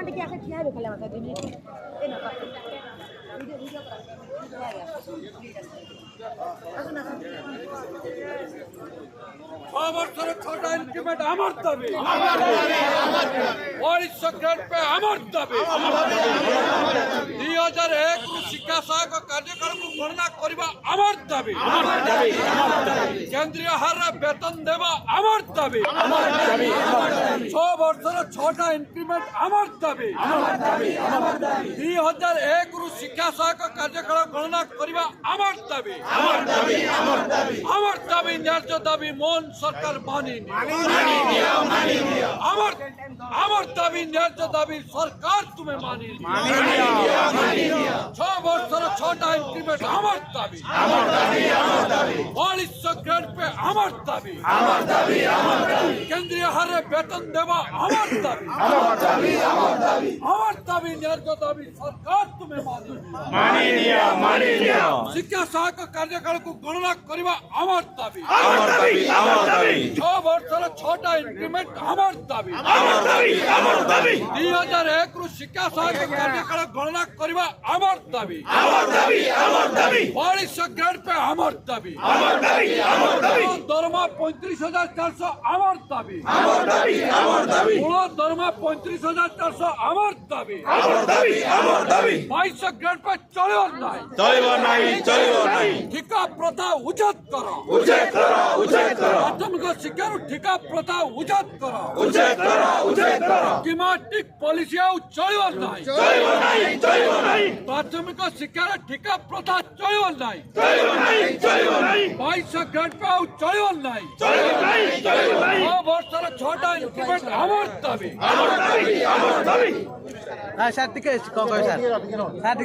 দেখি একটা ঠিক হবে খালি আমার 2 মিনিট এই না ভিডিও করা আসুন আসুন বছরের 6টা ইনক্রিমেন্ট আমার দাবি পরিষদ গ্রেড পে আমার দাবি 2001 শিক্ষা সহায়ক কার্যক্রমକୁ গণনা କରିବା আমার দাবি কেন্দ্রীয় হারে বেতন দেবা আমার দাবি 6 বছরের 6টা ইনক্রিমেন্ট আমার দাবি 2001 শিক্ষা সহায়ক কার্যক্রম গণনা କରିବା আমার দাবি আমার দাবি ন্যায্য দাবি মন সরকার মানেনি আমার দাবি ন্যায্য দাবি সরকার তুমি মানেনি 6 বছর 6টা ইনক্রিমেন্ট আমার দাবি পরিষদ গ্রেড পে আমার দাবি কেন্দ্রীয় হারে বেতন দেওয়া আমার দাবি আমার দাবি ন্যায্য দাবি সরকার তুমি মানেনি শিক্ষা সহায়ক କାର୍ଯ୍ୟକାଳକୁ ଗଣନା କରିବା আমার দাবি 6 বছর 6টা ইনক্রিমেন্ট আমার দাবি 2001 শিক্ষা সহায়ক କାର୍ଯ୍ୟକାଳ গণনা କରିବା আমার দাবি পরিষদ গ্রেড পে আমার দাবি দরমা 35,400 আমার দাবি মূল দরমা 35,400 আমার দাবি 22 গ্রেড পে চলিব নাই ঠিকা প্রথা উচ্ছেদ কর প্রাথমিক শিক্ষার ঠিকা প্রথা উচ্ছেদ কর স্কিমাটিক পলিসি আউ চলিব নাই প্রাথমিক শিক্ষার ঠিকা প্রথা চলিব নাই 22 গ্রেড পে আউ চলিব নাই 6 বছর 6টা ইনক্রিমেন্ট আমার দাবি স্যার টিকে কম করে স্যার